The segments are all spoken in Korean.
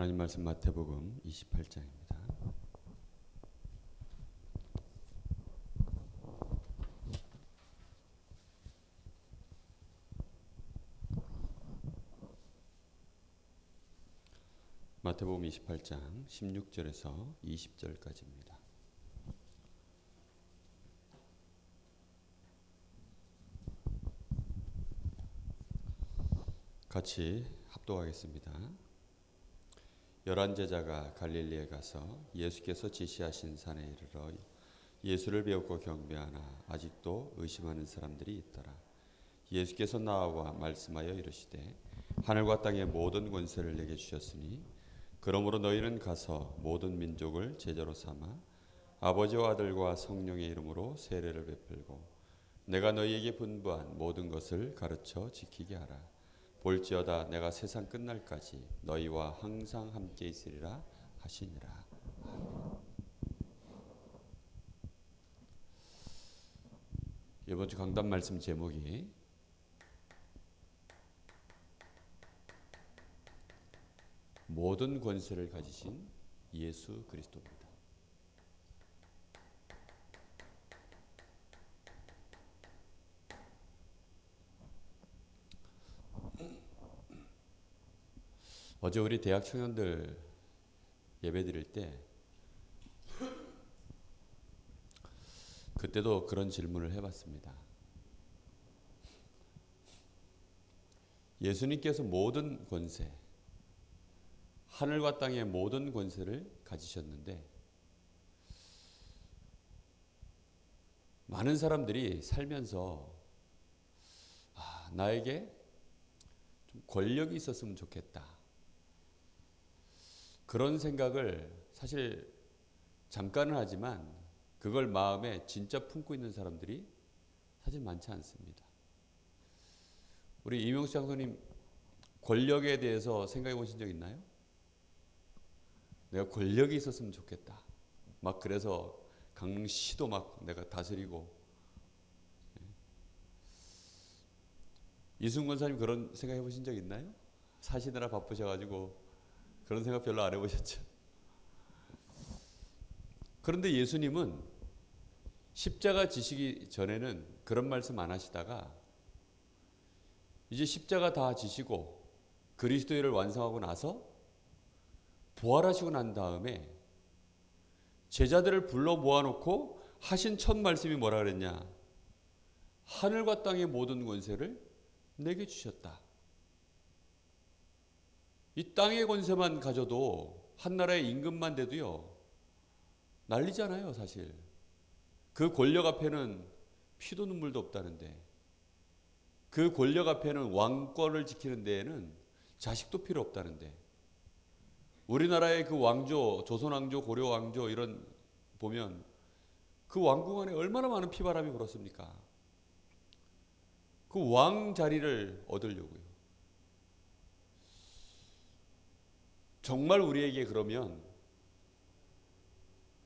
하나님 말씀 마태복음 28장입니다. 마태복음 28장 16절에서 20절까지입니다. 같이 합독하겠습니다. 11 제자가 갈릴리에 가서 예수께서 지시하신 산에 이르러 예수를 배우고 경배하나 아직도 의심하는 사람들이 있더라. 예수께서 나와 말씀하여 이르시되 하늘과 땅의 모든 권세를 내게 주셨으니 그러므로 너희는 가서 모든 민족을 제자로 삼아 아버지와 아들과 성령의 이름으로 세례를 베풀고 내가 너희에게 분부한 모든 것을 가르쳐 지키게 하라. 볼지어다 내가 세상 끝날까지 너희와 항상 함께 있으리라 하시니라. 이번 주 강단 말씀 제목이 모든 권세를 가지신 예수 그리스도입니다. 어제 우리 대학 청년들 예배 드릴 때 그때도 그런 질문을 해봤습니다. 예수님께서 모든 권세, 하늘과 땅의 모든 권세를 가지셨는데 많은 사람들이 살면서 나에게 좀 권력이 있었으면 좋겠다. 그런 생각을 사실 잠깐은 하지만 그걸 마음에 진짜 품고 있는 사람들이 사실 많지 않습니다. 우리 이명수 장로님 권력에 대해서 생각해 보신 적 있나요? 내가 권력이 있었으면 좋겠다. 막 그래서 강릉시도 막 내가 다스리고. 이순 권사님 그런 생각해 보신 적 있나요? 사시느라 바쁘셔가지고 그런 생각 별로 안 해보셨죠? 그런데 예수님은 십자가 지시기 전에는 그런 말씀 안 하시다가 이제 십자가 다 지시고 그리스도를 완성하고 나서 부활하시고 난 다음에 제자들을 불러 모아놓고 하신 첫 말씀이 뭐라 그랬냐? 하늘과 땅의 모든 권세를 내게 주셨다. 이 땅의 권세만 가져도 한 나라의 임금만 돼도요 난리잖아요. 사실 그 권력 앞에는 피도 눈물도 없다는데, 그 권력 앞에는 왕권을 지키는 데에는 자식도 필요 없다는데, 우리나라의 그 왕조, 조선왕조, 고려왕조 이런 보면 그 왕궁 안에 얼마나 많은 피바람이 불었습니까? 그 왕 자리를 얻으려고요. 정말 우리에게 그러면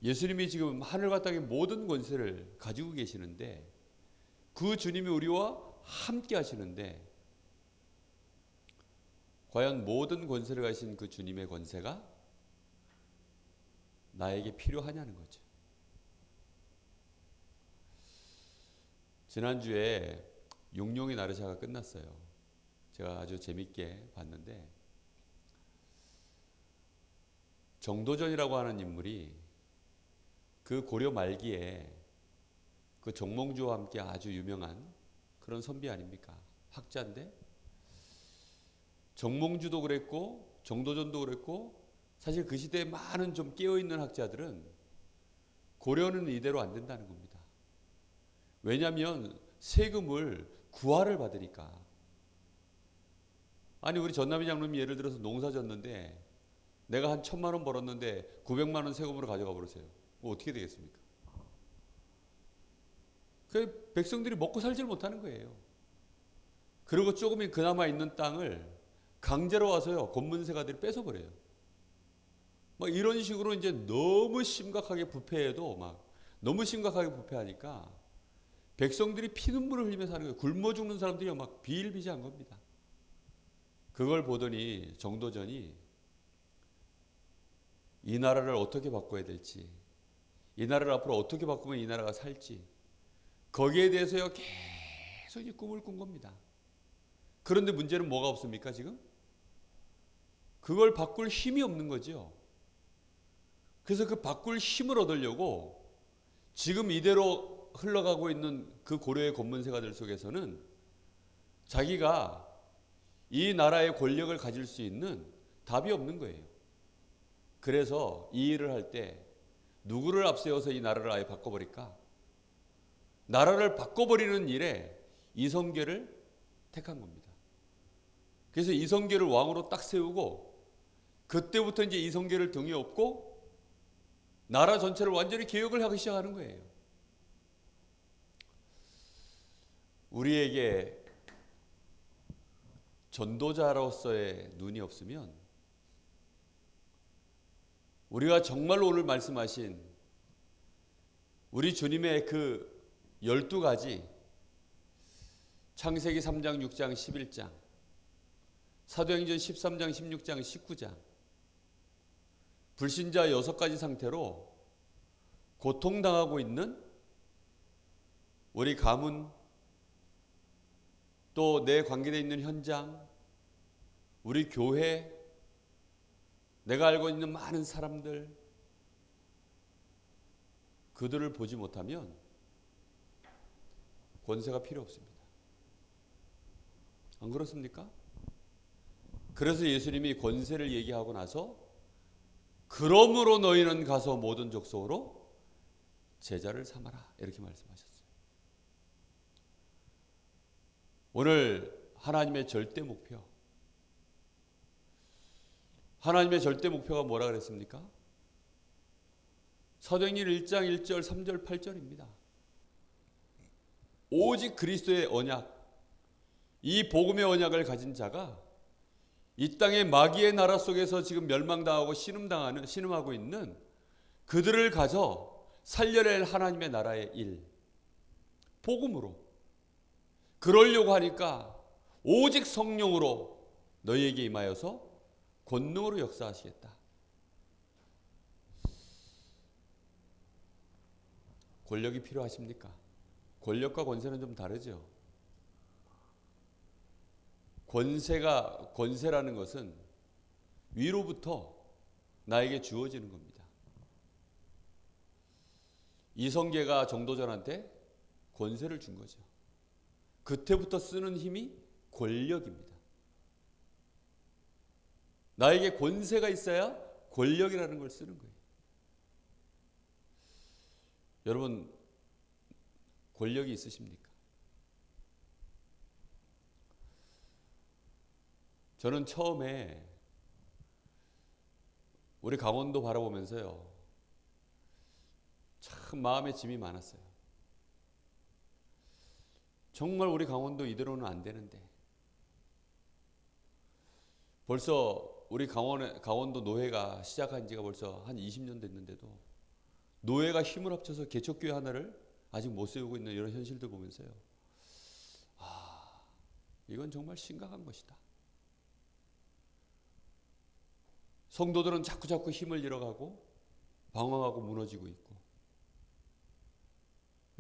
예수님이 지금 하늘과 땅의 모든 권세를 가지고 계시는데, 그 주님이 우리와 함께 하시는데 과연 모든 권세를 가진 그 주님의 권세가 나에게 필요하냐는 거죠. 지난주에 용룡의 나르샤가 끝났어요. 제가 아주 재밌게 봤는데, 정도전이라고 하는 인물이 그 고려 말기에 그 정몽주와 함께 아주 유명한 그런 선비 아닙니까? 학자인데 정몽주도 그랬고 정도전도 그랬고, 사실 그 시대에 많은 좀 깨어있는 학자들은 고려는 이대로 안 된다는 겁니다. 왜냐하면 세금을 구하를 받으니까. 아니 우리 전남희 장로님이 예를 들어서 농사 졌는데 내가 한 1,000만 원 벌었는데 900만 원 세금으로 가져가 버리세요. 어떻게 되겠습니까? 그 백성들이 먹고 살지를 못하는 거예요. 그리고 조금이 그나마 있는 땅을 강제로 와서요 권문세가들이 뺏어버려요. 막 이런 식으로 이제 너무 심각하게 부패해도 막 너무 심각하게 부패하니까 백성들이 피눈물을 흘리며 사는 거예요. 굶어 죽는 사람들이 막 비일비재한 겁니다. 그걸 보더니 정도전이 이 나라를 어떻게 바꿔야 될지, 이 나라를 앞으로 어떻게 바꾸면 이 나라가 살지, 거기에 대해서요 계속 이 꿈을 꾼 겁니다. 그런데 문제는 뭐가 없습니까 지금? 그걸 바꿀 힘이 없는 거죠. 그래서 그 바꿀 힘을 얻으려고 지금 이대로 흘러가고 있는 그 고려의 권문세가들 속에서는 자기가 이 나라의 권력을 가질 수 있는 답이 없는 거예요. 그래서 이 일을 할 때 누구를 앞세워서 이 나라를 아예 바꿔버릴까? 나라를 바꿔버리는 일에 이성계를 택한 겁니다. 그래서 이성계를 왕으로 딱 세우고 그때부터 이제 이성계를 등에 업고 나라 전체를 완전히 개혁을 하기 시작하는 거예요. 우리에게 전도자로서의 눈이 없으면 우리가 정말로 오늘 말씀하신 우리 주님의 그 12가지 창세기 3장, 6장, 11장, 사도행전 13장, 16장, 19장 불신자 6가지 상태로 고통당하고 있는 우리 가문, 또 내 관계되어 있는 현장, 우리 교회, 내가 알고 있는 많은 사람들, 그들을 보지 못하면 권세가 필요 없습니다. 안 그렇습니까? 그래서 예수님이 권세를 얘기하고 나서 그러므로 너희는 가서 모든 족속으로 제자를 삼아라 이렇게 말씀하셨어요. 오늘 하나님의 절대 목표, 하나님의 절대 목표가 뭐라 그랬습니까? 사도행전 1장 1절 3절 8절입니다. 오직 그리스도의 언약, 이 복음의 언약을 가진 자가 이 땅의 마귀의 나라 속에서 지금 멸망당하고 신음하고 있는 그들을 가져 살려낼 하나님의 나라의 일, 복음으로 그러려고 하니까 오직 성령으로 너희에게 임하여서 권능으로 역사하시겠다. 권력이 필요하십니까? 권력과 권세는 좀 다르죠. 권세라는 것은 위로부터 나에게 주어지는 겁니다. 이성계가 정도전한테 권세를 준 거죠. 그때부터 쓰는 힘이 권력입니다. 나에게 권세가 있어야 권력이라는 걸 쓰는 거예요. 여러분, 권력이 있으십니까? 저는 처음에 우리 강원도 바라보면서요, 참 마음에 짐이 많았어요. 정말 우리 강원도 이대로는 안 되는데, 벌써 우리 강원도 노회가 시작한 지가 벌써 한 20년 됐는데도 노회가 힘을 합쳐서 개척교회 하나를 아직 못 세우고 있는 이런 현실들 보면서요, 이건 정말 심각한 것이다. 성도들은 자꾸자꾸 힘을 잃어가고 방황하고 무너지고 있고,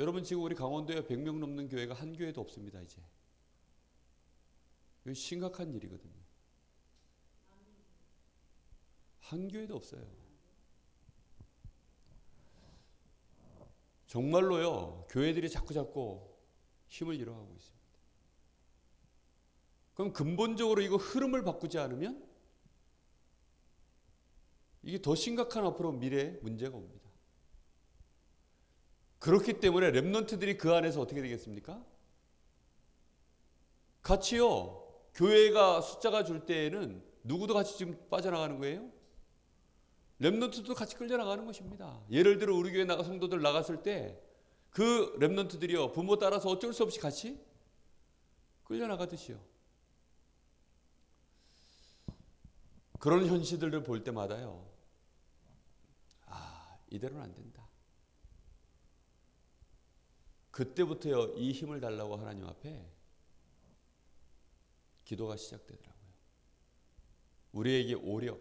여러분 지금 우리 강원도에 100명 넘는 교회가 한 교회도 없습니다. 이제 이건 심각한 일이거든요. 한 교회도 없어요. 정말로요, 교회들이 자꾸자꾸 힘을 잃어가고 있습니다. 그럼 근본적으로 이거 흐름을 바꾸지 않으면 이게 더 심각한 앞으로 미래에 문제가 옵니다. 그렇기 때문에 렘넌트들이 그 안에서 어떻게 되겠습니까? 같이요, 교회가 숫자가 줄 때에는 누구도 같이 지금 빠져나가는 거예요? 렘넌트도 같이 끌려나가는 것입니다. 예를 들어 우리 교회 성도들 나갔을 때 그 렘넌트들이요, 부모 따라서 어쩔 수 없이 같이 끌려나가듯이요. 그런 현실들을 볼 때마다요, 이대로는 안 된다. 그때부터요, 이 힘을 달라고 하나님 앞에 기도가 시작되더라고요. 우리에게 오력,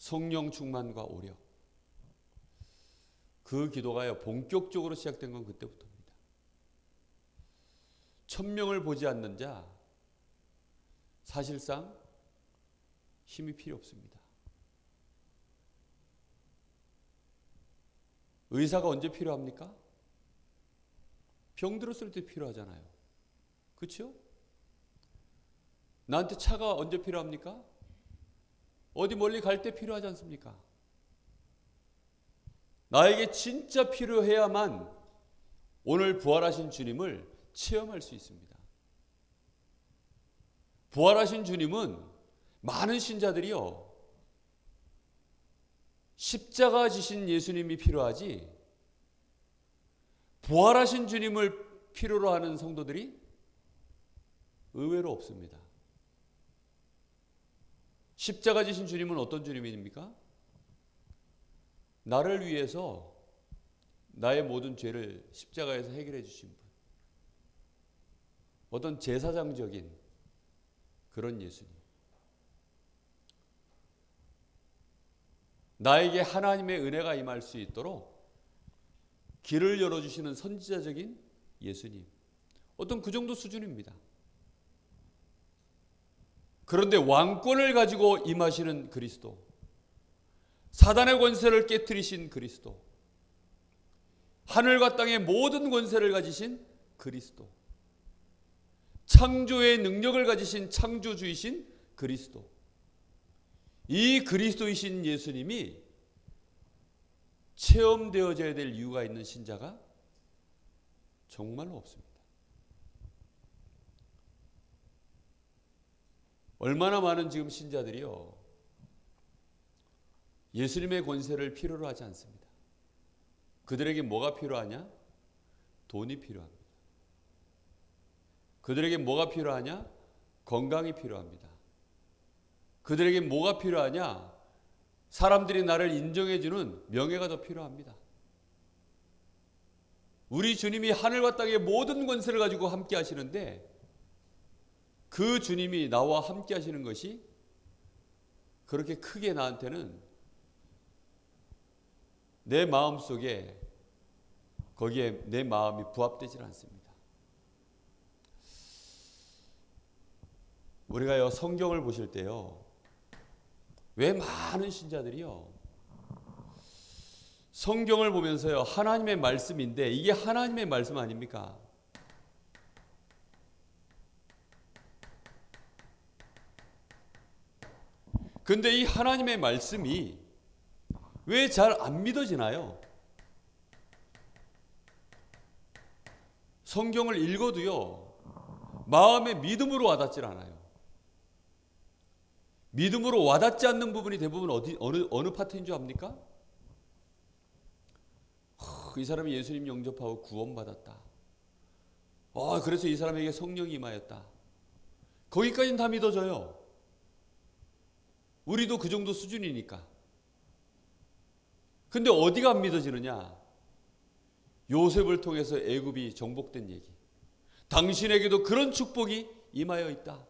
성령 충만과 오력. 그 기도가요 본격적으로 시작된 건 그때부터입니다. 1000명을 보지 않는 자 사실상 힘이 필요 없습니다. 의사가 언제 필요합니까? 병 들었을 때 필요하잖아요. 그렇죠? 나한테 차가 언제 필요합니까? 어디 멀리 갈 때 필요하지 않습니까? 나에게 진짜 필요해야만 오늘 부활하신 주님을 체험할 수 있습니다. 부활하신 주님은 많은 신자들이요 십자가 지신 예수님이 필요하지 부활하신 주님을 필요로 하는 성도들이 의외로 없습니다. 십자가 지신 주님은 어떤 주님입니까? 나를 위해서 나의 모든 죄를 십자가에서 해결해 주신 분. 어떤 제사장적인 그런 예수님. 나에게 하나님의 은혜가 임할 수 있도록 길을 열어주시는 선지자적인 예수님. 어떤 그 정도 수준입니다. 그런데 왕권을 가지고 임하시는 그리스도. 사단의 권세를 깨뜨리신 그리스도. 하늘과 땅의 모든 권세를 가지신 그리스도. 창조의 능력을 가지신 창조주이신 그리스도. 이 그리스도이신 예수님이 체험되어져야 될 이유가 있는 신자가 정말로 없습니다. 얼마나 많은 지금 신자들이요 예수님의 권세를 필요로 하지 않습니다. 그들에게 뭐가 필요하냐? 돈이 필요합니다. 그들에게 뭐가 필요하냐? 건강이 필요합니다. 그들에게 뭐가 필요하냐? 사람들이 나를 인정해주는 명예가 더 필요합니다. 우리 주님이 하늘과 땅의 모든 권세를 가지고 함께 하시는데 그 주님이 나와 함께 하시는 것이 그렇게 크게 나한테는 내 마음 속에 거기에 내 마음이 부합되질 않습니다. 우리가요 성경을 보실 때요 왜 많은 신자들이요 성경을 보면서요 하나님의 말씀인데 이게 하나님의 말씀 아닙니까? 근데 이 하나님의 말씀이 왜 잘 안 믿어지나요? 성경을 읽어도요 마음의 믿음으로 와닿질 않아요. 믿음으로 와닿지 않는 부분이 대부분 어느 파트인 줄 압니까? 이 사람이 예수님 영접하고 구원받았다. 그래서 이 사람에게 성령이 임하였다. 거기까지는 다 믿어져요. 우리도 그 정도 수준이니까. 근데 어디가 안 믿어지느냐? 요셉을 통해서 애굽이 정복된 얘기. 당신에게도 그런 축복이 임하여 있다.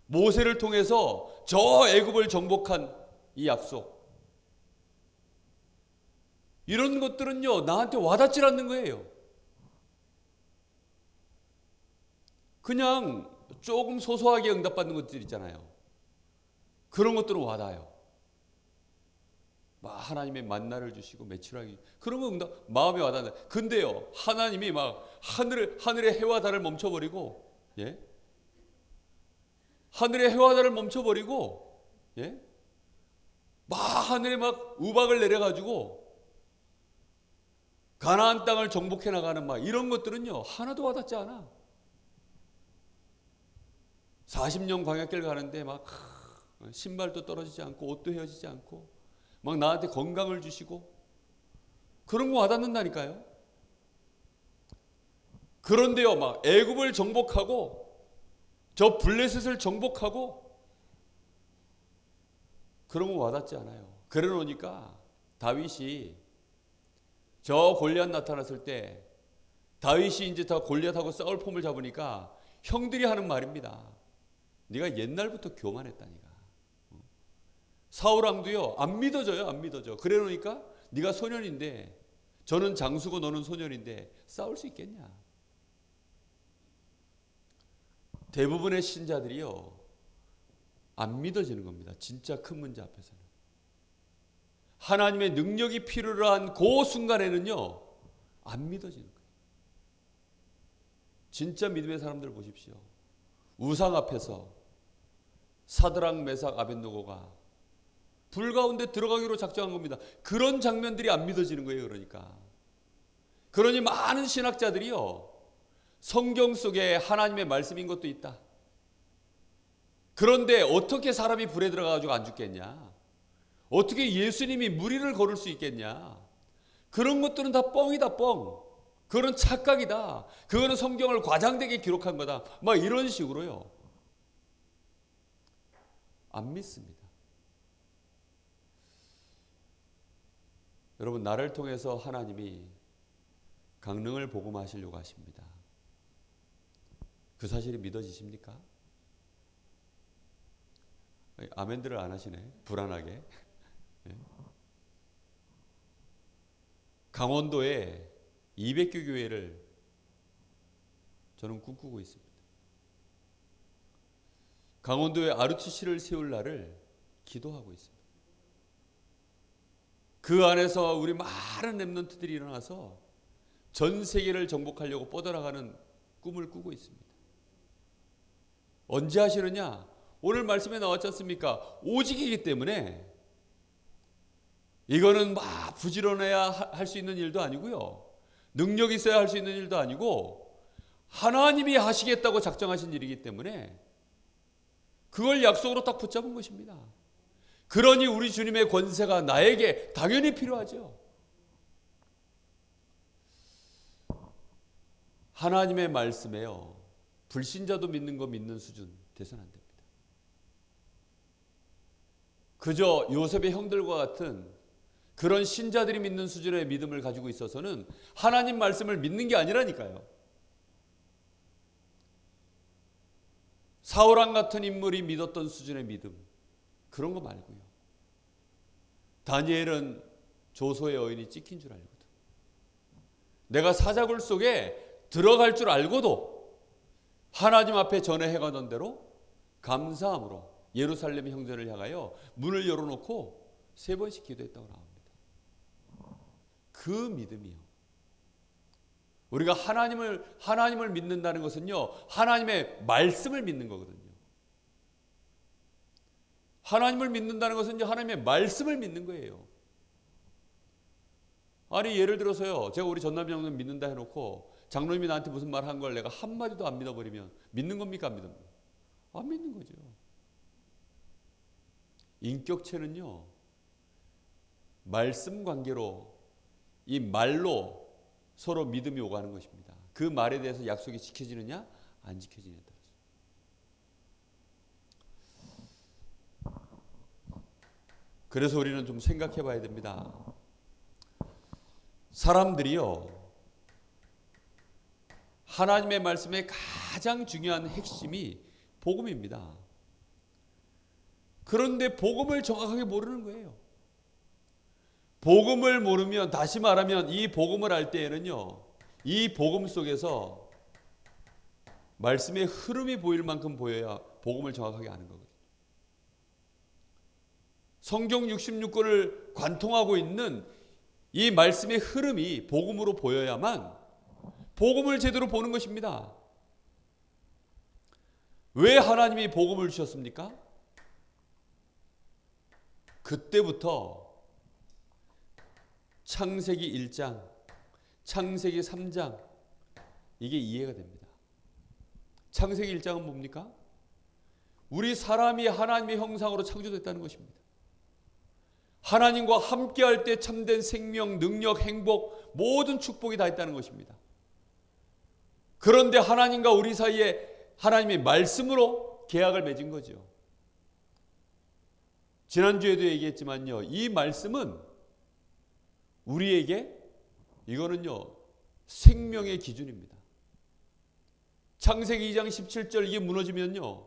모세를 통해서 저 애굽을 정복한 이 약속. 이런 것들은요 나한테 와닿질 않는 거예요. 그냥 조금 소소하게 응답받는 것들 있잖아요. 그런 것들은 와닿아요. 막 하나님의 만나를 주시고 매출하기 그런 거 응답 마음에 와닿는다. 근데요 하나님이 막 하늘의 해와 달을 멈춰버리고 하늘의 해와 달을 멈춰버리고 막 하늘에 막 우박을 내려가지고 가나안 땅을 정복해 나가는 막 이런 것들은요 하나도 와닿지 않아. 40년 광야길 가는데 막 신발도 떨어지지 않고 옷도 헤어지지 않고 막 나한테 건강을 주시고 그런 거 와닿는다니까요. 그런데요 막 애굽을 정복하고 저 블레셋을 정복하고 그런 거 와닿지 않아요. 그래 놓으니까 다윗이 저 골리앗 나타났을 때 다윗이 이제 다 골리앗하고 싸울 폼을 잡으니까 형들이 하는 말입니다. 네가 옛날부터 교만했다니까. 사울왕도요, 안 믿어져요. 안 믿어져. 그래 놓으니까 네가 소년인데, 저는 장수고 너는 소년인데 싸울 수 있겠냐. 대부분의 신자들이요, 안 믿어지는 겁니다. 진짜 큰 문제 앞에서는. 하나님의 능력이 필요로 한 그 순간에는요, 안 믿어지는 거예요. 진짜 믿음의 사람들 보십시오. 우상 앞에서 사드락, 메삭, 아벳느고가 불 가운데 들어가기로 작정한 겁니다. 그런 장면들이 안 믿어지는 거예요. 그러니 많은 신학자들이요, 성경 속에 하나님의 말씀인 것도 있다. 그런데 어떻게 사람이 불에 들어가가지고 안 죽겠냐? 어떻게 예수님이 무리를 걸을 수 있겠냐? 그런 것들은 다 뻥이다, 뻥. 그거는 착각이다. 그거는 성경을 과장되게 기록한 거다. 막 이런 식으로요, 안 믿습니다. 여러분, 나를 통해서 하나님이 강릉을 복음하시려고 하십니다. 그 사실이 믿어지십니까? 아멘들을 안 하시네. 불안하게. 강원도에 200교 교회를 저는 꿈꾸고 있습니다. 강원도에 RUTC를 세울 날을 기도하고 있습니다. 그 안에서 우리 많은 렘넌트들이 일어나서 전 세계를 정복하려고 뻗어나가는 꿈을 꾸고 있습니다. 언제 하시느냐? 오늘 말씀에 나왔지 않습니까? 오직이기 때문에 이거는 막 부지런해야 할 수 있는 일도 아니고요, 능력이 있어야 할 수 있는 일도 아니고 하나님이 하시겠다고 작정하신 일이기 때문에 그걸 약속으로 딱 붙잡은 것입니다. 그러니 우리 주님의 권세가 나에게 당연히 필요하죠. 하나님의 말씀에요, 불신자도 믿는 거 믿는 수준 돼서는 안 됩니다. 그저 요셉의 형들과 같은 그런 신자들이 믿는 수준의 믿음을 가지고 있어서는 하나님 말씀을 믿는 게 아니라니까요. 사울왕 같은 인물이 믿었던 수준의 믿음, 그런 거 말고요. 다니엘은 조소의 여인이 찍힌 줄 알거든. 내가 사자굴 속에 들어갈 줄 알고도 하나님 앞에 전에 해가던 대로 감사함으로 예루살렘 형제를 향하여 문을 열어놓고 3번씩 기도했다고 나옵니다. 그 믿음이요, 우리가 하나님을 믿는다는 것은요, 하나님의 말씀을 믿는 거거든요. 하나님을 믿는다는 것은 하나님의 말씀을 믿는 거예요. 아니, 예를 들어서요, 제가 우리 전남 장로님 믿는다 해놓고 장로님이 나한테 무슨 말 한 걸 내가 한마디도 안 믿어버리면 믿는 겁니까? 안 믿는 겁니까? 안 믿는 거죠. 인격체는요, 말씀 관계로, 이 말로 서로 믿음이 오가는 것입니다. 그 말에 대해서 약속이 지켜지느냐 안 지켜지느냐에 따라서. 그래서 우리는 좀 생각해 봐야 됩니다. 사람들이요, 하나님의 말씀의 가장 중요한 핵심이 복음입니다. 그런데 복음을 정확하게 모르는 거예요. 복음을 모르면, 다시 말하면 이 복음을 알 때에는요, 이 복음 속에서 말씀의 흐름이 보일 만큼 보여야 복음을 정확하게 아는 거거든요. 성경 66권을 관통하고 있는 이 말씀의 흐름이 복음으로 보여야만 복음을 제대로 보는 것입니다. 왜 하나님이 복음을 주셨습니까? 그때부터 창세기 1장, 창세기 3장, 이게 이해가 됩니다. 창세기 1장은 뭡니까? 우리 사람이 하나님의 형상으로 창조됐다는 것입니다. 하나님과 함께할 때 참된 생명, 능력, 행복, 모든 축복이 다 있다는 것입니다. 그런데 하나님과 우리 사이에 하나님의 말씀으로 계약을 맺은 거죠. 지난주에도 얘기했지만요, 이 말씀은 우리에게, 이거는요, 생명의 기준입니다. 창세기 2장 17절 이게 무너지면요,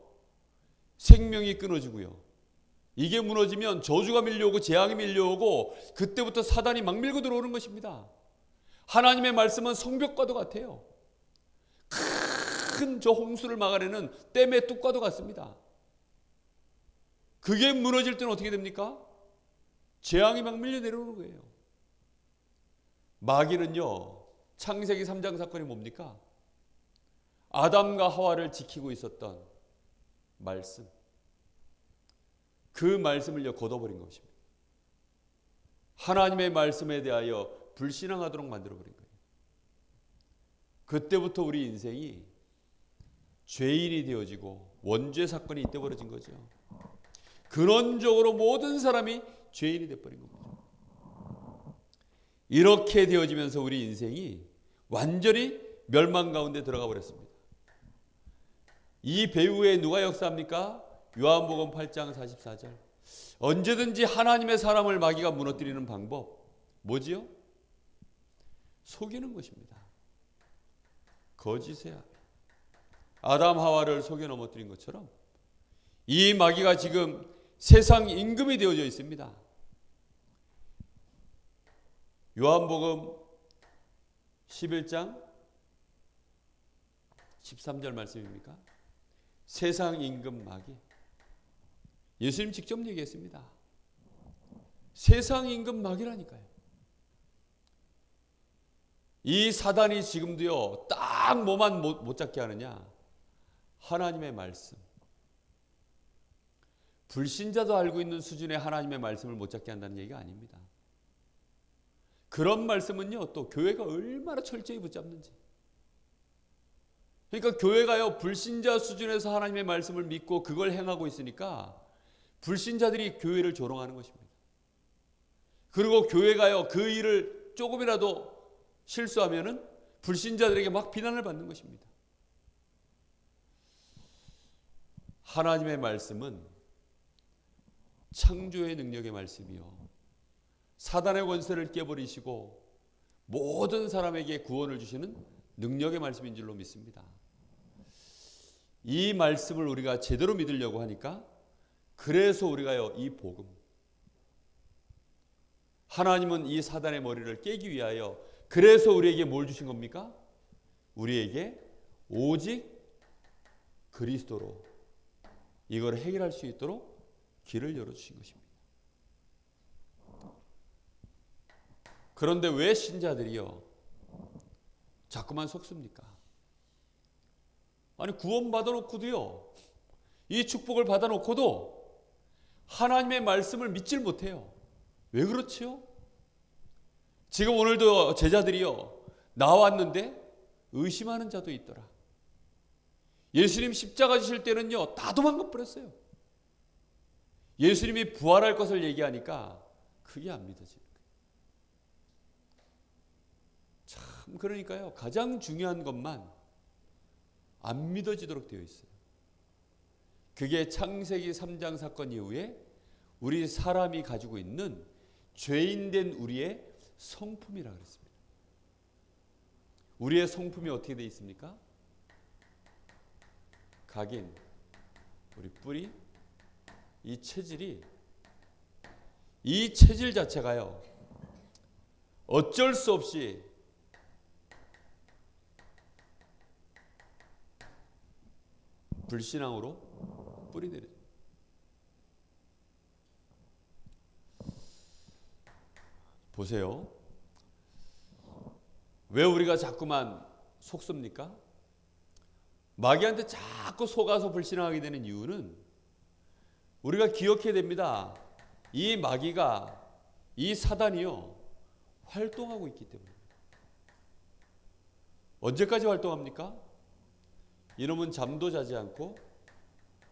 생명이 끊어지고요, 이게 무너지면 저주가 밀려오고 재앙이 밀려오고 그때부터 사단이 막 밀고 들어오는 것입니다. 하나님의 말씀은 성벽과도 같아요. 큰 저 홍수를 막아내는 댐의 뚝과도 같습니다. 그게 무너질 때는 어떻게 됩니까? 재앙이 막 밀려 내려오는 거예요. 마귀는요, 창세기 3장 사건이 뭡니까? 아담과 하와를 지키고 있었던 말씀, 그 말씀을요 걷어버린 것입니다. 하나님의 말씀에 대하여 불신앙하도록 만들어버린 거예요. 그때부터 우리 인생이 죄인이 되어지고 원죄 사건이 이때 벌어진 거죠. 근원적으로 모든 사람이 죄인이 되어버린 겁니다. 이렇게 되어지면서 우리 인생이 완전히 멸망 가운데 들어가 버렸습니다. 이 배후에 누가 역사합니까? 요한복음 8장 44절. 언제든지 하나님의 사람을 마귀가 무너뜨리는 방법 뭐지요? 속이는 것입니다. 거짓이야. 아담 하와를 속여 넘어뜨린 것처럼 이 마귀가 지금 세상 임금이 되어져 있습니다. 요한복음 11장 13절 말씀입니까? 세상 임금 마귀. 예수님 직접 얘기했습니다. 세상 임금 마귀라니까요. 이 사단이 지금도요, 딱 뭐만 못 잡게 하느냐? 하나님의 말씀. 불신자도 알고 있는 수준의 하나님의 말씀을 못 잡게 한다는 얘기가 아닙니다. 그런 말씀은요, 또 교회가 얼마나 철저히 붙잡는지. 그러니까 교회가요, 불신자 수준에서 하나님의 말씀을 믿고 그걸 행하고 있으니까 불신자들이 교회를 조롱하는 것입니다. 그리고 교회가요, 그 일을 조금이라도 실수하면은 불신자들에게 막 비난을 받는 것입니다. 하나님의 말씀은 창조의 능력의 말씀이요, 사단의 권세를 깨버리시고 모든 사람에게 구원을 주시는 능력의 말씀인 줄로 믿습니다. 이 말씀을 우리가 제대로 믿으려고 하니까, 그래서 우리가요, 이 복음, 하나님은 이 사단의 머리를 깨기 위하여 그래서 우리에게 뭘 주신 겁니까? 우리에게 오직 그리스도로 이걸 해결할 수 있도록 길을 열어주신 것입니다. 그런데 왜 신자들이요 자꾸만 속습니까? 아니, 구원 받아놓고도요, 이 축복을 받아놓고도 하나님의 말씀을 믿질 못해요. 왜 그렇지요? 지금 오늘도 제자들이요, 나왔는데 의심하는 자도 있더라. 예수님 십자가 지실 때는요, 다 도망가 버렸어요. 예수님이 부활할 것을 얘기하니까 그게 안 믿어지는 거예요. 참, 그러니까요, 가장 중요한 것만 안 믿어지도록 되어 있어요. 그게 창세기 3장 사건 이후에 우리 사람이 가지고 있는 죄인된 우리의 성품이라 그랬습니다. 우리의 성품이 어떻게 되어 있습니까? 각인, 우리 뿌리, 이 체질이, 이 체질 자체가요, 어쩔 수 없이 불신앙으로 뿌리내려요. 보세요. 왜 우리가 자꾸만 속습니까? 마귀한테 자꾸 속아서 불신앙하게 되는 이유는 우리가 기억해야 됩니다. 이 마귀가, 이 사단이요, 활동하고 있기 때문입니다. 언제까지 활동합니까? 이놈은 잠도 자지 않고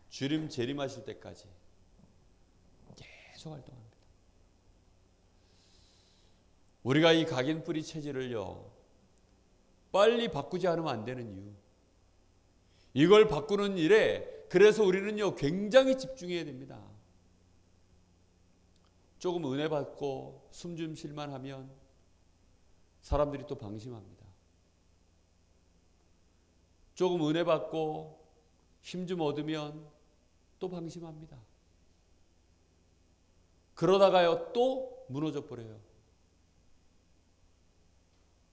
주림 재림하실 때까지 계속 활동합니다. 우리가 이 각인 뿌리 체질을요, 빨리 바꾸지 않으면 안 되는 이유, 이걸 바꾸는 일에 그래서 우리는요, 굉장히 집중해야 됩니다. 조금 은혜 받고 숨 좀 쉴만 하면 사람들이 또 방심합니다. 조금 은혜 받고 힘 좀 얻으면 또 방심합니다. 그러다가요 또 무너져 버려요.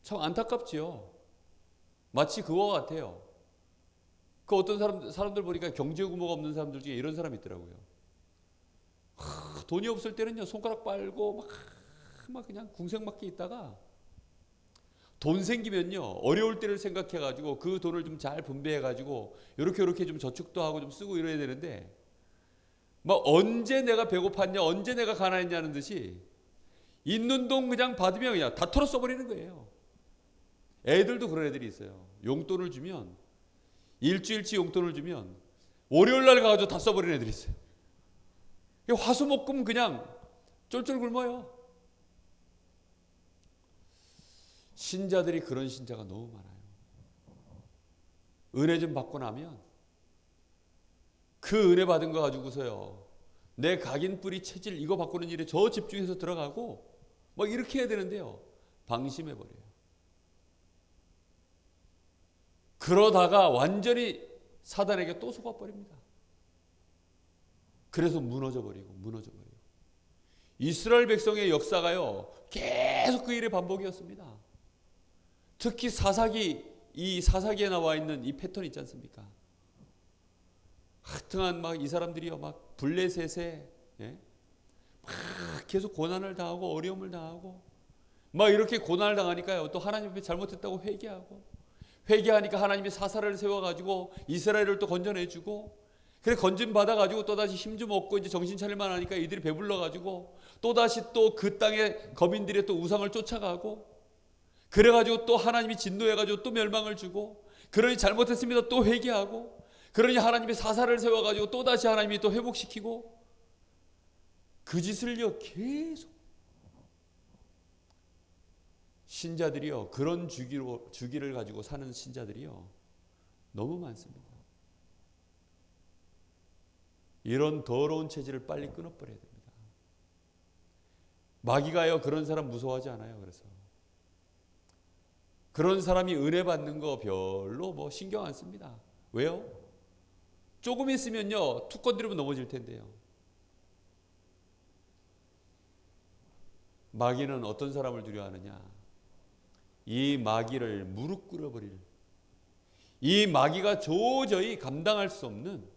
참 안타깝지요. 마치 그와 같아요. 그 어떤 사람들 보니까 경제 규모가 없는 사람들 중에 이런 사람이 있더라고요. 돈이 없을 때는요 손가락 빨고 막 그냥 궁색맞게 있다가 돈 생기면요 어려울 때를 생각해 가지고 그 돈을 좀 잘 분배해 가지고 요렇게 좀 저축도 하고 좀 쓰고 이래야 되는데 막 언제 내가 배고팠냐 언제 내가 가난했냐는 듯이 있는 돈 그냥 받으면 그냥 다 털어 써버리는 거예요. 애들도 그런 애들이 있어요. 용돈을 주면 일주일치 용돈을 주면 월요일날 가가지고 다 써버리는 애들이 있어요. 화수목금 그냥 쫄쫄 굶어요. 신자들이 그런 신자가 너무 많아요. 은혜 좀 받고 나면 그 은혜 받은 거 가지고서요 내 각인뿌리 체질 이거 바꾸는 일에 저 집중해서 들어가고 막 이렇게 해야 되는데요 방심해버려요. 그러다가 완전히 사단에게 또 속아버립니다. 그래서 무너져 버리고. 이스라엘 백성의 역사가요 계속 그 일의 반복이었습니다. 특히 이 사사기에 나와 있는 이 패턴 있지 않습니까? 하여튼 막 이 사람들이요 막 블레셋에 막 계속 고난을 당하고 어려움을 당하고 막 이렇게 고난을 당하니까요 또 하나님 앞에 잘못했다고 회개하니까 하나님이 사사를 세워가지고 이스라엘을 또 건져내주고 그래 건진 받아가지고 또다시 힘 좀 얻고 이제 정신 차릴만 하니까 이들이 배불러가지고 또다시 또 그 땅의 거민들의 또 우상을 쫓아가고 그래가지고 또 하나님이 진노해가지고 또 멸망을 주고 그러니 잘못했습니다 또 회개하고 그러니 하나님이 사사를 세워가지고 또다시 하나님이 또 회복시키고 그 짓을요 계속 신자들이요 그런 주기를 가지고 사는 신자들이요 너무 많습니다. 이런 더러운 체질을 빨리 끊어버려야 됩니다. 마귀가요 그런 사람 무서워하지 않아요. 그래서 그런 사람이 은혜 받는 거 별로 뭐 신경 안 씁니다. 왜요? 조금 있으면요 툭 건드리면 넘어질 텐데요. 마귀는 어떤 사람을 두려워하느냐? 이 마귀를 무릎 꿇어버릴 이 마귀가 도저히 감당할 수 없는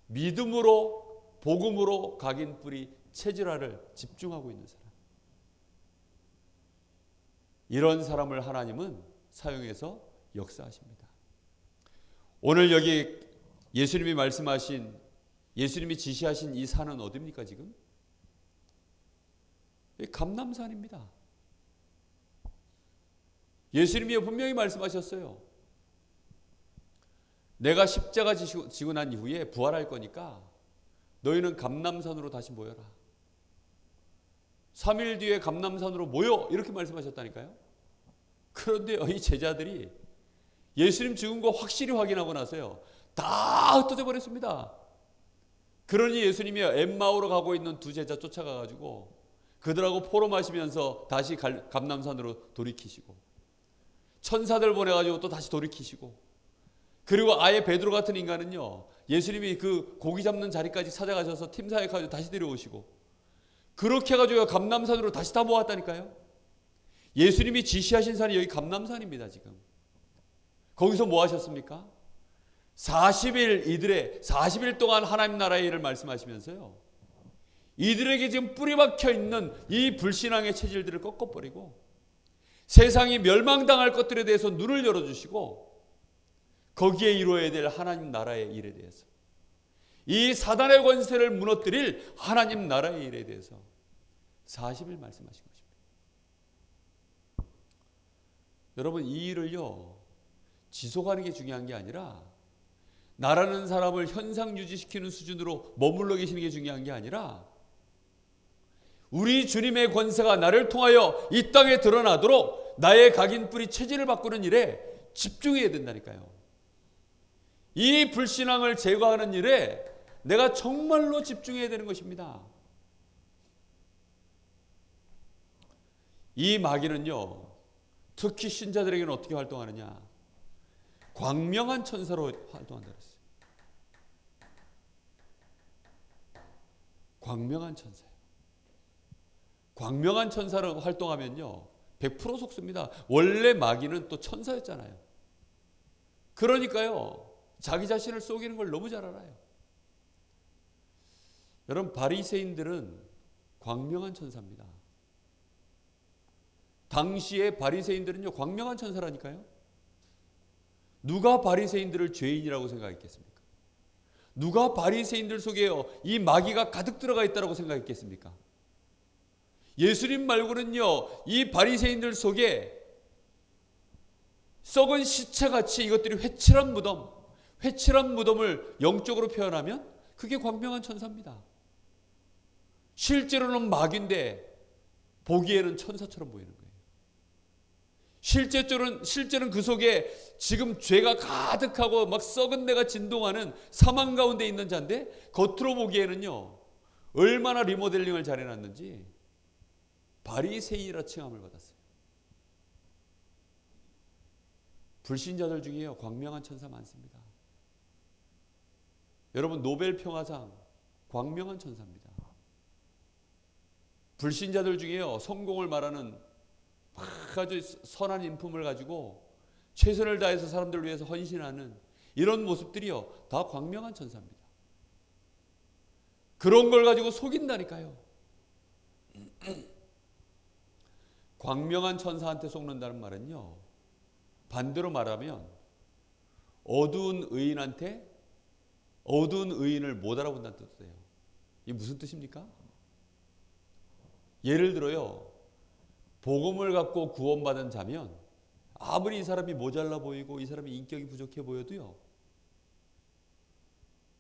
믿음으로 복음으로 각인뿌리 체질화를 집중하고 있는 사람, 이런 사람을 하나님은 사용해서 역사하십니다. 오늘 여기 예수님이 말씀하신 예수님이 지시하신 이 산은 어디입니까? 지금 감람산입니다. 예수님이 분명히 말씀하셨어요. 내가 십자가 지고 난 이후에 부활할 거니까 너희는 감람산으로 다시 모여라. 3일 뒤에 감람산으로 모여 이렇게 말씀하셨다니까요. 그런데 이 제자들이 예수님 죽은 거 확실히 확인하고 나서요 다 흩어져 버렸습니다. 그러니 예수님이 엠마오로 가고 있는 두 제자 쫓아가가지고 그들하고 포로 마시면서 다시 감람산으로 돌이키시고 천사들 보내가지고 또 다시 돌이키시고 그리고 아예 베드로 같은 인간은요 예수님이 그 고기 잡는 자리까지 찾아가셔서 팀 사역하고 다시 데려오시고 그렇게 해가지고 감람산으로 다시 다 모았다니까요. 예수님이 지시하신 산이 여기 감람산입니다. 지금 거기서 뭐 하셨습니까? 40일 동안 하나님 나라의 일을 말씀하시면서요 이들에게 지금 뿌리박혀 있는 이 불신앙의 체질들을 꺾어버리고 세상이 멸망당할 것들에 대해서 눈을 열어주시고 거기에 이루어야 될 하나님 나라의 일에 대해서 이 사단의 권세를 무너뜨릴 하나님 나라의 일에 대해서 40일 말씀하신 것입니다. 여러분 이 일을요 지속하는 게 중요한 게 아니라 나라는 사람을 현상 유지시키는 수준으로 머물러 계시는 게 중요한 게 아니라 우리 주님의 권세가 나를 통하여 이 땅에 드러나도록 나의 각인뿌리 체질을 바꾸는 일에 집중해야 된다니까요. 이 불신앙을 제거하는 일에 내가 정말로 집중해야 되는 것입니다. 이 마귀는요 특히 신자들에게는 어떻게 활동하느냐, 광명한 천사로 활동한다 그랬어요. 광명한 천사예요. 광명한 천사로 활동하면요 100% 속습니다. 원래 마귀는 또 천사였잖아요. 그러니까요 자기 자신을 속이는 걸 너무 잘 알아요. 여러분 바리새인들은 광명한 천사입니다. 당시의 바리새인들은요 광명한 천사라니까요. 누가 바리새인들을 죄인이라고 생각했겠습니까? 누가 바리새인들 속에요 이 마귀가 가득 들어가 있다고 생각했겠습니까? 예수님 말고는요 이 바리새인들 속에 썩은 시체같이 이것들이 회칠한 무덤을 영적으로 표현하면 그게 광명한 천사입니다. 실제로는 마귀인데 보기에는 천사처럼 보이는 거예요. 실제는 그 속에 지금 죄가 가득하고 막 썩은 내가 진동하는 사망 가운데 있는 자인데 겉으로 보기에는요 얼마나 리모델링을 잘 해놨는지 바리새인이라 칭함을 받았어요. 불신자들 중에요 광명한 천사 많습니다. 여러분 노벨 평화상 광명한 천사입니다. 불신자들 중에요 성공을 말하는 아주 선한 인품을 가지고 최선을 다해서 사람들을 위해서 헌신하는 이런 모습들이요 다 광명한 천사입니다. 그런 걸 가지고 속인다니까요. 광명한 천사한테 속는다는 말은요 반대로 말하면 어두운 의인한테 어두운 의인을 못 알아본다는 뜻이에요. 이게 무슨 뜻입니까? 예를 들어요 복음을 갖고 구원받은 자면 아무리 이 사람이 모자라 보이고 이 사람이 인격이 부족해 보여도요